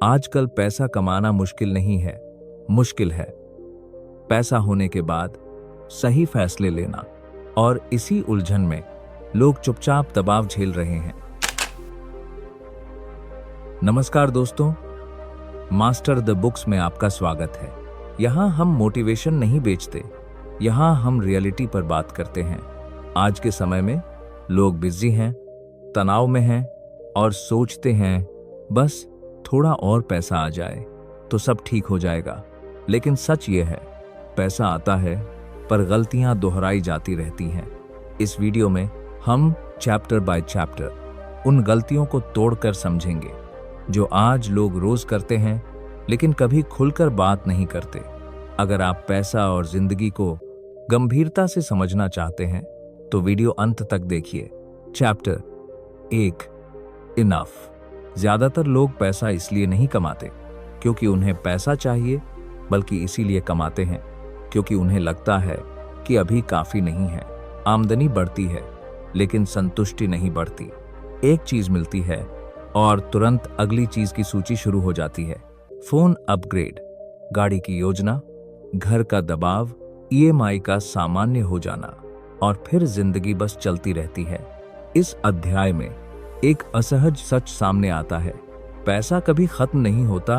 आजकल पैसा कमाना मुश्किल नहीं है, मुश्किल है पैसा होने के बाद सही फैसले लेना। और इसी उलझन में लोग चुपचाप दबाव झेल रहे हैं। नमस्कार दोस्तों, मास्टर द बुक्स में आपका स्वागत है। यहाँ हम मोटिवेशन नहीं बेचते, यहाँ हम रियलिटी पर बात करते हैं। आज के समय में लोग बिजी हैं, तनाव में हैं और सोचते हैं बस थोड़ा और पैसा आ जाए तो सब ठीक हो जाएगा। लेकिन सच ये है, पैसा आता है पर गलतियां दोहराई जाती रहती हैं। इस वीडियो में हम चैप्टर बाय चैप्टर उन गलतियों को तोड़कर समझेंगे जो आज लोग रोज करते हैं लेकिन कभी खुलकर बात नहीं करते। अगर आप पैसा और जिंदगी को गंभीरता से समझना चाहते हैं तो वीडियो अंत तक देखिए। Chapter 1, enough. ज्यादातर लोग पैसा इसलिए नहीं कमाते क्योंकि उन्हें पैसा चाहिए, बल्कि इसीलिए कमाते हैं क्योंकि उन्हें लगता है कि अभी काफी नहीं है। आमदनी बढ़ती है लेकिन संतुष्टि नहीं बढ़ती। एक चीज मिलती है और तुरंत अगली चीज की सूची शुरू हो जाती है। फोन अपग्रेड, गाड़ी की योजना, घर का दबाव, ईएमआई का सामान्य हो जाना और फिर जिंदगी बस चलती रहती है। इस अध्याय में एक असहज सच सामने आता है। पैसा कभी खत्म नहीं होता,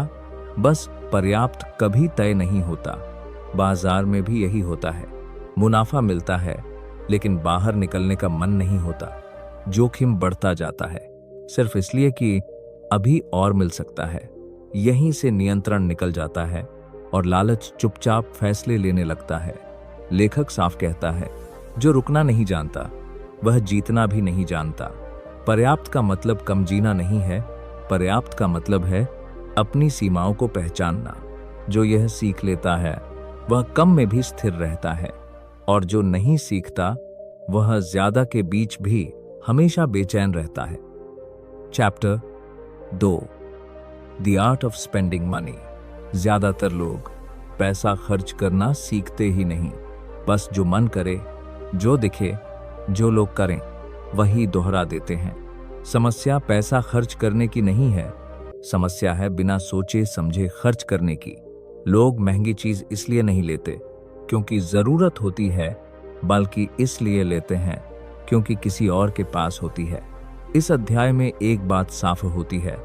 बस पर्याप्त कभी तय नहीं होता। बाजार में भी यही होता है। मुनाफा मिलता है लेकिन बाहर निकलने का मन नहीं होता। जोखिम बढ़ता जाता है सिर्फ इसलिए कि अभी और मिल सकता है। यहीं से नियंत्रण निकल जाता है और लालच चुपचाप फैसले लेने लगता है। लेखक साफ कहता है, जो रुकना नहीं जानता वह जीतना भी नहीं जानता। पर्याप्त का मतलब कम जीना नहीं है, पर्याप्त का मतलब है अपनी सीमाओं को पहचानना। जो यह सीख लेता है वह कम में भी स्थिर रहता है और जो नहीं सीखता वह ज्यादा के बीच भी हमेशा बेचैन रहता है। Chapter 2, the art of spending money. ज्यादातर लोग पैसा खर्च करना सीखते ही नहीं, बस जो मन करे, जो दिखे, जो लोग करें वही दोहरा देते हैं। समस्या पैसा खर्च करने की नहीं है, समस्या है बिना सोचे समझे खर्च करने की। लोग महंगी चीज इसलिए नहीं लेते क्योंकि जरूरत होती है, बल्कि इसलिए लेते हैं क्योंकि किसी और के पास होती है। इस अध्याय में एक बात साफ होती है,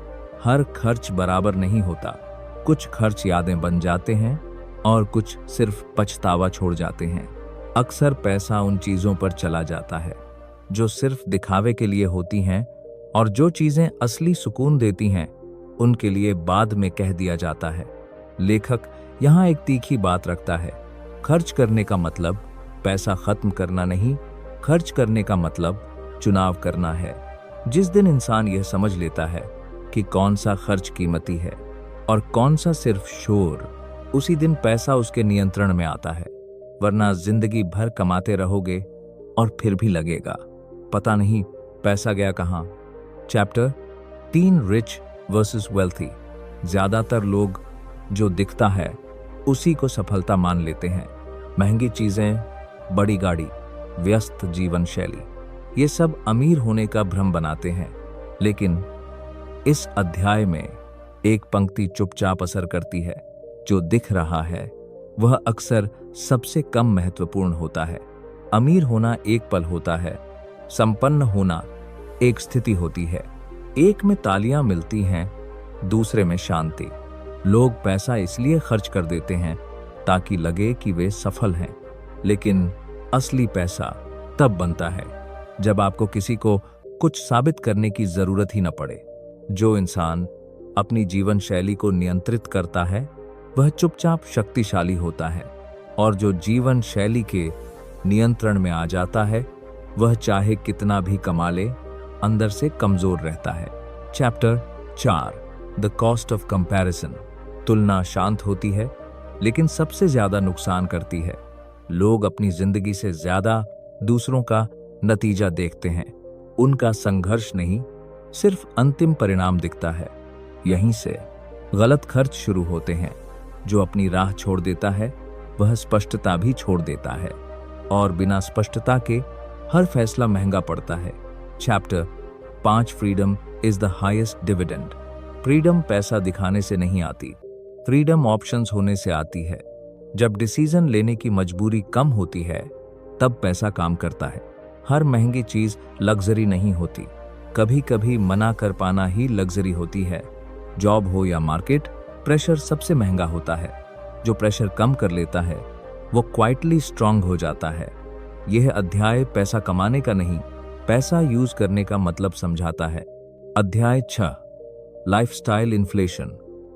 हर खर्च बराबर नहीं होता। कुछ खर्च यादें बन जाते हैं और कुछ सिर्फ पछतावा छोड़ जाते हैं। अक्सर पैसा उन चीजों पर चला जाता है जो सिर्फ दिखावे के लिए होती हैं, और जो चीजें असली सुकून देती हैं उनके लिए बाद में कह दिया जाता है। लेखक यहाँ एक तीखी बात रखता है, खर्च करने का मतलब पैसा खत्म करना नहीं, खर्च करने का मतलब चुनाव करना है। जिस दिन इंसान यह समझ लेता है कि कौन सा खर्च कीमती है और कौन सा सिर्फ शोर, उसी दिन पैसा उसके नियंत्रण में आता है। वरना जिंदगी भर कमाते रहोगे और फिर भी लगेगा पता नहीं पैसा गया कहाँ। Chapter 3, rich versus wealthy. ज्यादातर लोग जो दिखता है उसी को सफलता मान लेते हैं। महंगी चीजें, बड़ी गाड़ी, व्यस्त जीवन शैली, ये सब अमीर होने का भ्रम बनाते हैं। लेकिन इस अध्याय में एक पंक्ति चुपचाप असर करती है। जो दिख रहा है वह अक्सर सबसे कम महत्वपूर्ण होता है। अमीर होना एक पल होता है, संपन्न होना एक स्थिति होती है। एक में तालियां मिलती हैं, दूसरे में शांति। लोग पैसा इसलिए खर्च कर देते हैं ताकि लगे कि वे सफल हैं, लेकिन असली पैसा तब बनता है जब आपको किसी को कुछ साबित करने की जरूरत ही न पड़े। जो इंसान अपनी जीवन शैली को नियंत्रित करता है वह चुपचाप शक्तिशाली होता है, और जो जीवन शैली के नियंत्रण में आ जाता है वह चाहे कितना भी कमा ले, अंदर से कमजोर रहता है। Chapter 4, the cost of comparison. तुलना शांत होती है लेकिन सबसे ज्यादा नुकसान करती है। लोग अपनी जिंदगी से ज्यादा दूसरों का नतीजा देखते हैं, उनका संघर्ष नहीं, सिर्फ अंतिम परिणाम दिखता है। यहीं से गलत खर्च शुरू होते हैं। जो अपनी राह छोड़ देता है वह स्पष्टता भी छोड़ देता है, और बिना स्पष्टता के हर फैसला महंगा पड़ता है। Chapter 5, freedom is the highest dividend. Freedom पैसा दिखाने से नहीं आती, फ्रीडम ऑप्शंस होने से आती है। जब डिसीजन लेने की मजबूरी कम होती है तब पैसा काम करता है। हर महंगी चीज लग्जरी नहीं होती, कभी कभी मना कर पाना ही लग्जरी होती है। जॉब हो या मार्केट, प्रेशर सबसे महंगा होता है। जो प्रेशर कम कर लेता है वो क्वाइटली स्ट्रांग हो जाता है। यह अध्याय पैसा कमाने का नहीं, पैसा यूज करने का मतलब समझाता है। अध्याय 6, लाइफस्टाइल इन्फ्लेशन।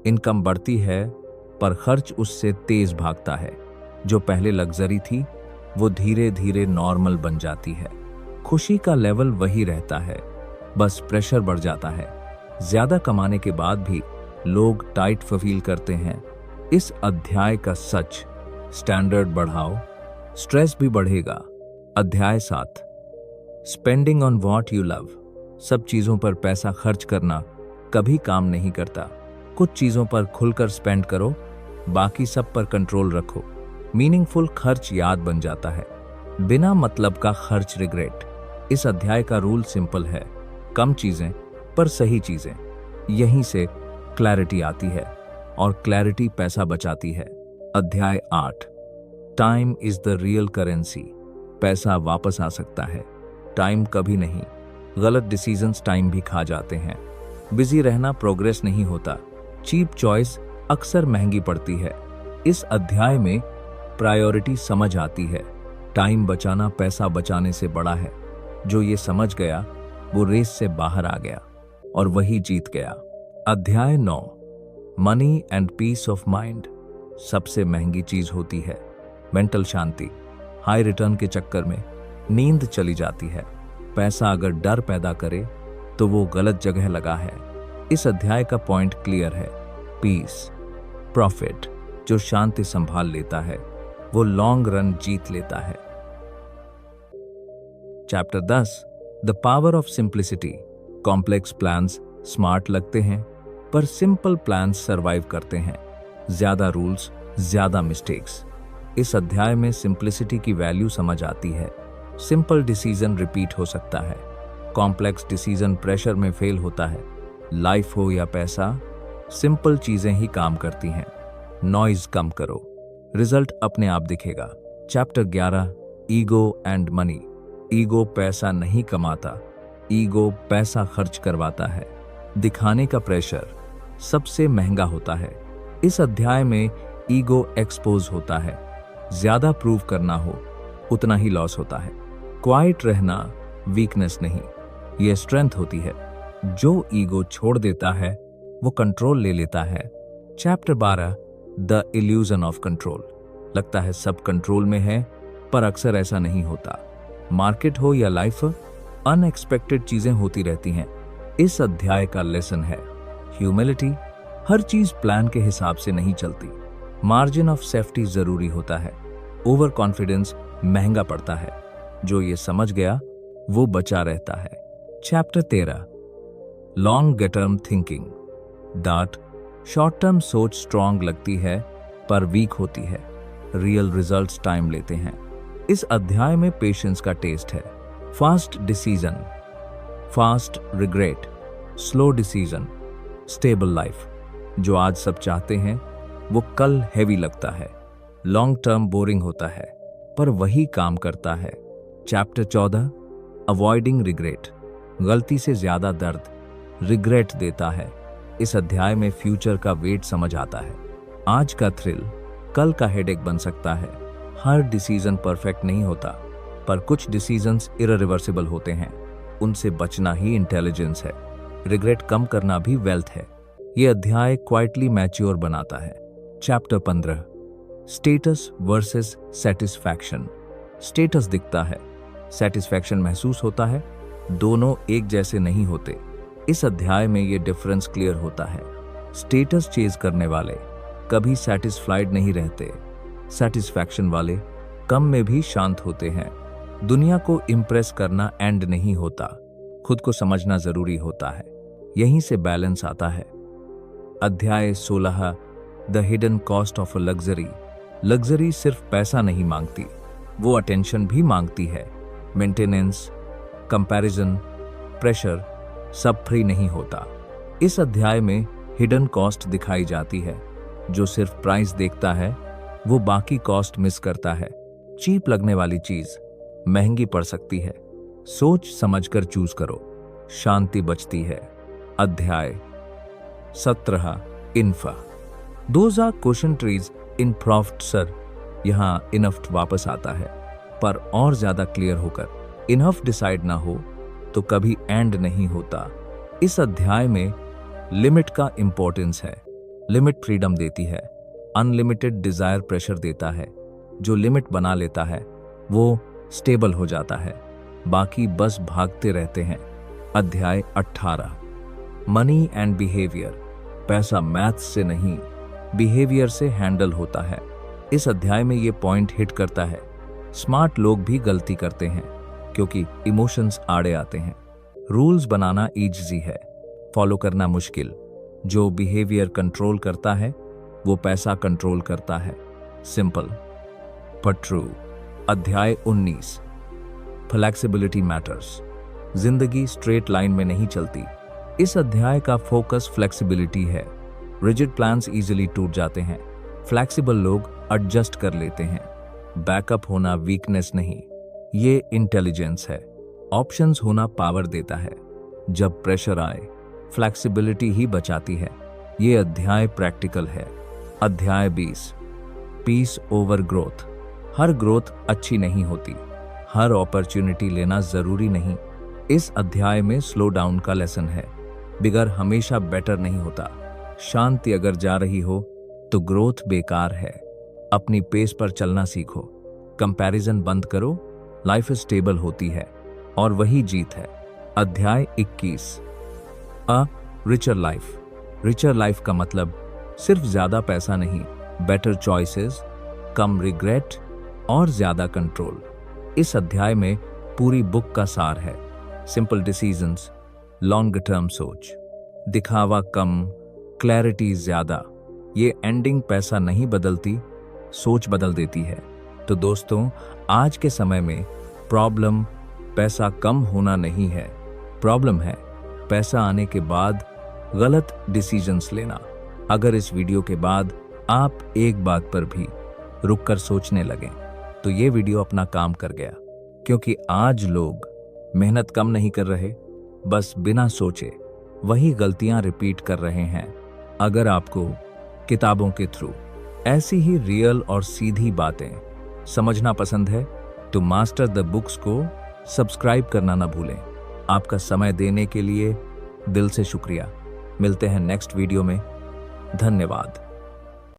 इनकम बढ़ती है पर खर्च उससे तेज भागता है। जो पहले लग्जरी थी वो धीरे धीरे नॉर्मल बन जाती है। खुशी का लेवल वही रहता है, बस प्रेशर बढ़ जाता है। ज्यादा कमाने के बाद भी लोग टाइट फील करते हैं। इस अध्याय का सच, स्टैंडर्ड बढ़ाओ, स्ट्रेस भी बढ़ेगा। अध्याय 7, spending on what you love. सब चीजों पर पैसा खर्च करना कभी काम नहीं करता। कुछ चीजों पर खुलकर स्पेंड करो, बाकी सब पर कंट्रोल रखो। मीनिंगफुल खर्च याद बन जाता है, बिना मतलब का खर्च रिग्रेट। इस अध्याय का रूल सिंपल है, कम चीजें पर सही चीजें। यहीं से क्लैरिटी आती है और क्लैरिटी पैसा बचाती है। अध्याय 8, time is the real currency. पैसा वापस आ सकता है, टाइम कभी नहीं। गलत डिसीजंस टाइम भी खा जाते हैं। बिजी रहना प्रोग्रेस नहीं होता। चीप चॉइस अक्सर महंगी पड़ती है। इस अध्याय में प्रायोरिटी समझ आती है। टाइम बचाना पैसा बचाने से बड़ा है। जो ये समझ गया वो रेस से बाहर आ गया और वही जीत गया। अध्याय 9, money and peace of mind. सबसे महंगी चीज होती है मेंटल शांति। हाई रिटर्न के चक्कर में नींद चली जाती है। पैसा अगर डर पैदा करे तो वो गलत जगह लगा है। इस अध्याय का पॉइंट क्लियर है, पीस, प्रॉफिट। जो शांति संभाल लेता है वो लॉन्ग रन जीत लेता है। Chapter 10, the power of simplicity. Complex plans smart लगते हैं पर सिंपल प्लान्स सरवाइव करते हैं। ज्यादा रूल्स, ज्यादा मिस्टेक्स। इस अध्याय में सिंप्लिसिटी की वैल्यू समझ आती है। सिंपल डिसीजन रिपीट हो सकता है, कॉम्प्लेक्स डिसीजन प्रेशर में फेल होता है। लाइफ हो या पैसा, सिंपल चीजें ही काम करती हैं। नॉइज कम करो, रिजल्ट अपने आप दिखेगा। Chapter 11, ego and money. Ego पैसा नहीं कमाता, ईगो पैसा खर्च करवाता है। दिखाने का प्रेशर सबसे महंगा होता है। इस अध्याय में ईगो एक्सपोज होता है। ज्यादा प्रूव करना हो उतना ही लॉस होता है। क्वाइट रहना वीकनेस नहीं, यह स्ट्रेंथ होती है। जो ईगो छोड़ देता है वो कंट्रोल ले लेता है। Chapter 12, the illusion of control. लगता है सब कंट्रोल में है पर अक्सर ऐसा नहीं होता। मार्केट हो या लाइफ, अनएक्सपेक्टेड चीजें होती रहती हैं। इस अध्याय का लेसन है ह्यूमिलिटी। हर चीज प्लान के हिसाब से नहीं चलती। मार्जिन ऑफ सेफ्टी जरूरी होता है। ओवर कॉन्फिडेंस महंगा पड़ता है। जो ये समझ गया वो बचा रहता है। Chapter 13, long term thinking. Dart, short term सोच स्ट्रांग लगती है पर वीक होती है। रियल रिजल्ट्स टाइम लेते हैं। इस अध्याय में पेशेंस का टेस्ट है। Fast decision, fast regret, slow decision, stable life. जो आज सब चाहते हैं वो कल हैवी लगता है। लॉन्ग टर्म बोरिंग होता है पर वही काम करता है। Chapter 14, avoiding regret. गलती से ज्यादा दर्द रिग्रेट देता है। इस अध्याय में फ्यूचर का वेट समझ आता है। आज का थ्रिल कल का हेडेक बन सकता है। हर डिसीजन परफेक्ट नहीं होता पर कुछ डिसीजंस इररिवर्सिबल होते हैं। उनसे बचना ही इंटेलिजेंस है। रिग्रेट कम करना भी वेल्थ है। यह अध्याय क्वाइटली मैच्योर बनाता है। Chapter 15, status versus satisfaction. Status दिखता है, सेटिस्फैक्शन महसूस होता है। दोनों एक जैसे नहीं होते। इस अध्याय में यह डिफरेंस क्लियर होता है। स्टेटस चेज करने वाले कभी सेटिस्फाइड नहीं रहते। सेटिस्फैक्शन वाले कम में भी शांत होते हैं। दुनिया को इम्प्रेस करना एंड नहीं होता, खुद को समझना जरूरी होता है। यहीं से बैलेंस आता है। अध्याय 16, the hidden cost of a luxury. Luxury सिर्फ पैसा नहीं मांगती, वो अटेंशन भी मांगती है। मेंटेनेंस, कंपैरिजन, प्रेशर सब फ्री नहीं होता। इस अध्याय में हिडन कॉस्ट दिखाई जाती है। जो सिर्फ प्राइस देखता है वो बाकी कॉस्ट मिस करता है। चीप लगने वाली चीज महंगी पड़ सकती है। सोच समझकर चूज करो, शांति बचती है। अध्याय 17 इन्फा। Those are question trees in profit sir. यहां इनफ वापस आता है, पर और ज्यादा क्लियर होकर। इनफ डिसाइड ना हो तो कभी एंड नहीं होता। इस अध्याय में लिमिट का इंपॉर्टेंस है। लिमिट फ्रीडम देती है, अनलिमिटेड डिजायर प्रेशर देता है। जो लिमिट बना लेता है वो स्टेबल हो जाता है, बाकी बस भागते रहते हैं। अध्याय 18 मनी एंड बिहेवियर। पैसा मैथ्स से नहीं, बिहेवियर से हैंडल होता है। इस अध्याय में ये पॉइंट हिट करता है। स्मार्ट लोग भी गलती करते हैं क्योंकि इमोशंस आड़े आते हैं। रूल्स बनाना इजी है, फॉलो करना मुश्किल। जो बिहेवियर कंट्रोल करता है वो पैसा कंट्रोल करता है। सिंपल पर ट्रू। अध्याय 19 फ्लेक्सिबिलिटी मैटर्स। जिंदगी स्ट्रेट लाइन में नहीं चलती। इस अध्याय का फोकस फ्लेक्सिबिलिटी है। रिजिड प्लान्स इजीली टूट जाते हैं, फ्लेक्सिबल लोग एडजस्ट कर लेते हैं। बैकअप होना वीकनेस नहीं, ये इंटेलिजेंस है। ऑप्शंस होना पावर देता है। जब प्रेशर आए फ्लेक्सिबिलिटी ही बचाती है। ये अध्याय प्रैक्टिकल है। अध्याय 20 पीस ओवर ग्रोथ। हर ग्रोथ अच्छी नहीं होती, हर अपॉर्चुनिटी लेना जरूरी नहीं। इस अध्याय में स्लो डाउन का लेसन है। बिगर हमेशा बेटर नहीं होता। शांति अगर जा रही हो तो ग्रोथ बेकार है। अपनी पेस पर चलना सीखो, कंपैरिजन बंद करो। लाइफ स्टेबल होती है और वही जीत है। अध्याय 21 a richer life. Richer life का मतलब सिर्फ ज्यादा पैसा नहीं, बेटर चॉइसेस, कम रिग्रेट और ज्यादा कंट्रोल। इस अध्याय में पूरी बुक का सार है। सिंपल डिसीजंस, लॉन्ग टर्म सोच, दिखावा कम, क्लैरिटी ज्यादा। ये एंडिंग पैसा नहीं बदलती, सोच बदल देती है। तो दोस्तों, आज के समय में प्रॉब्लम पैसा कम होना नहीं है, प्रॉब्लम है पैसा आने के बाद गलत डिसीजंस लेना। अगर इस वीडियो के बाद आप एक बात पर भी रुककर सोचने लगें तो ये वीडियो अपना काम कर गया। क्योंकि आज लोग मेहनत कम नहीं कर रहे, बस बिना सोचे वही गलतियां रिपीट कर रहे हैं। अगर आपको किताबों के थ्रू ऐसी ही रियल और सीधी बातें समझना पसंद है तो मास्टर द बुक्स को सब्सक्राइब करना ना भूलें। आपका समय देने के लिए दिल से शुक्रिया। मिलते हैं नेक्स्ट वीडियो में। धन्यवाद।